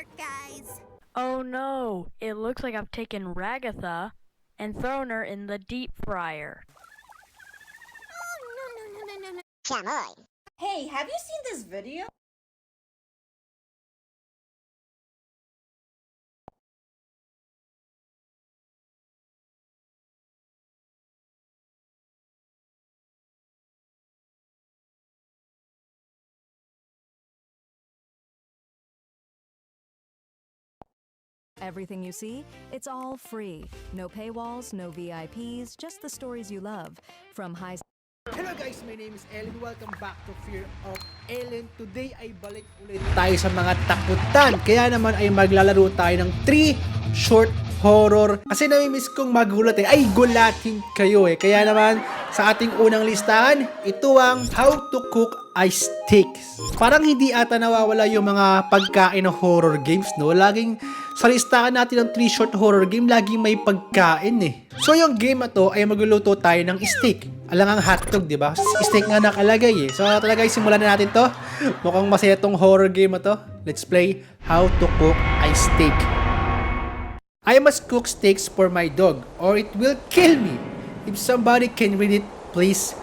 work, guys. Oh no, it looks like I've taken Ragatha and thrown her in the deep fryer. Oh, no. Chamoy. Hey, have you seen this video? Everything you see, it's all free. No paywalls, no VIPs, just the stories you love. From high Hello guys, my name is Ellen. Welcome back to Fear of Ellen. Today ay balik ulit tayo sa mga takutan. Kaya naman ay maglalaro tayo ng 3 short horror. Kasi namimiss kong magulat ay gulatin kayo Kaya naman sa ating unang listahan, ito ang How to Cook Ice Steaks. Parang hindi ata nawawala yung mga pagkain ng horror games, no? Laging sa listahan natin ng 3 short horror game, laging may pagkain So yung game na to ay magluluto tayo ng steak. Alang ang hotdog, di ba? Steak nga nakalagay So talaga simulan na natin to. Mukhang masaya tong horror game na to. Let's play How to Cook Ice Steak. I must cook steaks for my dog or it will kill me. If somebody can read it, please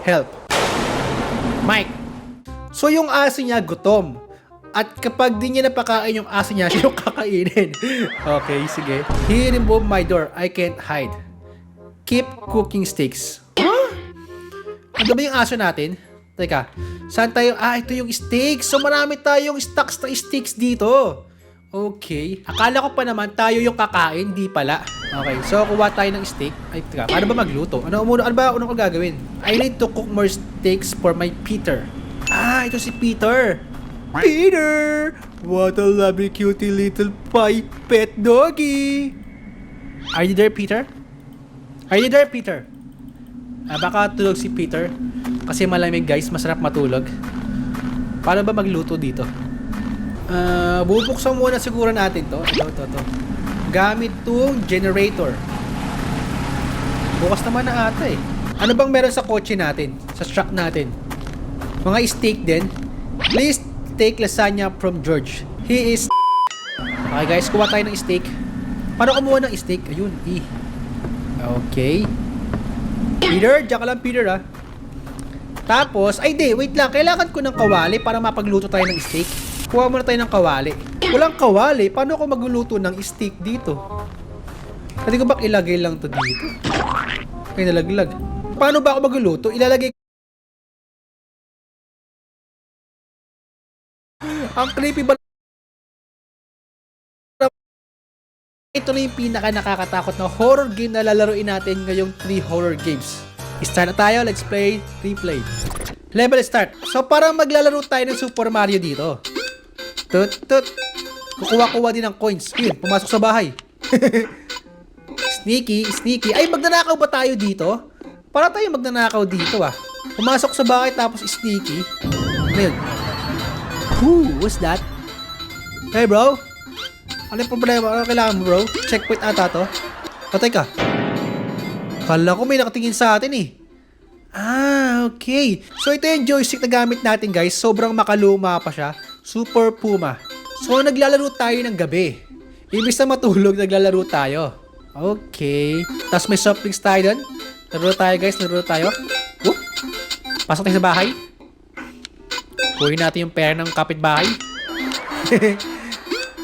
help. Mike. So yung aso niya gutom. At kapag di niya napakain yung aso niya, siya yung kakainin. Okay, sige. He removed my door. I can't hide. Keep cooking steaks. Huh? Ano ba yung aso natin? Teka, saan tayo? Ito yung steaks. So marami tayong stocks na steaks dito. Okay. Akala ko pa naman tayo yung kakain, di pala. Okay, so kuha tayo ng steak. Ay, teka, paano ba magluto? Ano ba ko gagawin? I need to cook more steaks for my Peter. Ito si Peter. Peter! What a lovely cutie little pie pet doggy! Are you there, Peter? Are you there, Peter? Baka tulog si Peter. Kasi malamig guys, masarap matulog. Paano ba magluto dito? Bubuksan muna siguro natin to. Ito. Gamit tong generator. Bukas naman na ata Ano bang meron sa kotse natin? Sa truck natin? Mga steak din. Please take lasagna from George. He is Okay guys, kuha tayo ng steak. Paano kumuha ng steak? Ayun, Okay. Peter, diyan ka lang Peter Tapos, wait lang. Kailangan ko ng kawali para mapagluto tayo ng steak. Kuha muna tayo ng kawali. Walang kawali. Paano ako magluluto ng steak dito? Pwede ko ba ilagay lang to dito? Ay, nalaglag. Paano ba ako magluluto? Ilalagay ang creepy ba? Ito na yung pinaka nakakatakot na horror game na lalaroin natin ngayong 3 horror games. Start na tayo. Let's play. Replay. Level start. So parang maglalaro tayo ng Super Mario dito. Tut. Kukuha-kuha din ng coins. Yun, pumasok sa bahay. Sneaky. Ay, magnanakaw ba tayo dito? Para tayo magnanakaw dito Pumasok sa bahay tapos sneaky. Ano yun? What's that? Hey bro? Ano yung problema? Ano kailangan mo bro? Checkpoint ata to. Patay ka. Kala ko may nakatingin sa atin okay. So ito yung joystick na gamit natin guys. Sobrang makaluma pa siya. Super Puma. So naglalaro tayo ng gabi. Imbis na matulog, naglalaro tayo. Okay. Tapos may soft drinks tayo dun. Laro tayo guys, laro tayo. Whoop. Pasok tayo sa bahay. Kuhin natin yung pera ng kapitbahay.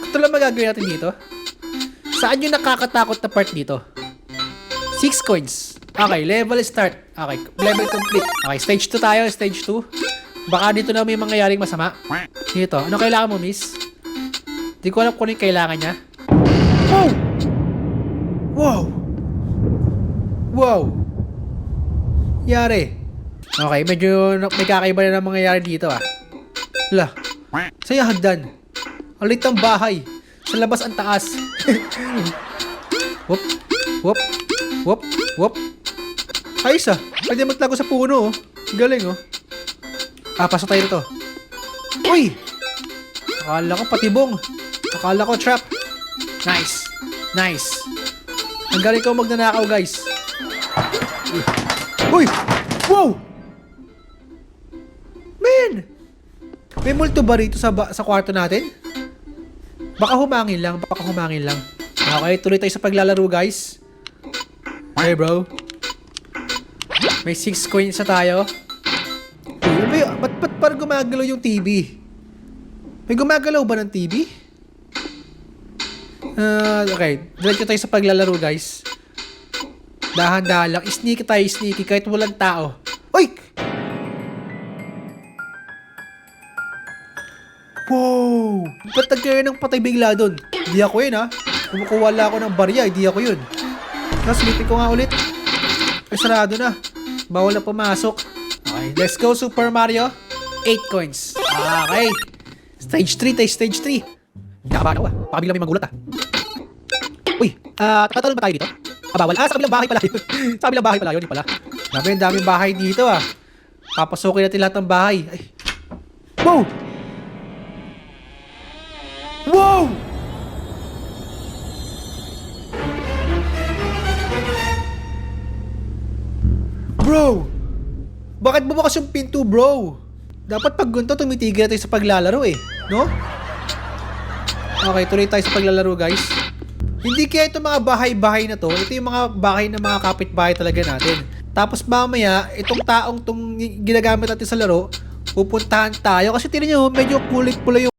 Ito lang magagawin natin dito. Saan yung nakakatakot na part dito? 6 coins. Okay, level start. Okay, level complete. Okay, stage 2 tayo, stage 2. Baka dito na may mangyayaring masama. Dito, ano kailangan mo, miss? Di ko alam kung ano yung kailangan niya. Wow! Yari. Okay, medyo may kakaiba na ng mangyayari dito Hala. Sa'yo hagdan. Ang lit ng bahay. Sa labas ang taas. Whoop. Ayos pwede magtago sa puno Galing pasok tayo dito. Uy! Akala ko patibong. Akala ko trap. Nice. Ang galing ko magnanakaw guys. Uy! Wow! Man! May multo ba rito sa kwarto natin? Baka humangin lang. Okay, tuloy tayo sa paglalaro, guys. Okay, bro. May 6 coins na tayo. Uy, ba't parang gumagalaw yung TV? May gumagalaw ba ng TV? Okay, diretso tayo sa paglalaro, guys. Dahan-dahan lang. Sneaky tayo, sneaky, kahit walang tao. Uy! Wow! Ba't nagkaroon ng patay bigla doon? Hindi ako yun, ha? Kumukuha lang ako ng barya, hindi ako yun. Tapos, silipin ko nga ulit. Ay, sarado na. Bawal na pumasok. Okay, let's go, Super Mario. 8 coins. Okay. Stage 3 tayo, stage 3. Nakabahan ako, Baka biglang may magulat, Uy, tatalon ba tayo dito? Bawal. Sa kabilang bahay pala yun. Sa kabilang bahay pala yun, pala. Daming bahay dito, Papasukin natin lahat ng bahay. Ay. Wow! Wow! Bro! Bakit bumakas yung pinto, bro? Dapat pag ganito, tumitigil tayo sa paglalaro no? Okay, tuloy tayo sa paglalaro, guys. Hindi kaya itong mga bahay-bahay na to, ito yung mga bahay ng mga kapitbahay talaga natin. Tapos mamaya, itong taong ginagamit natin sa laro, pupuntahan tayo. Kasi tinan nyo, medyo kulit pula yung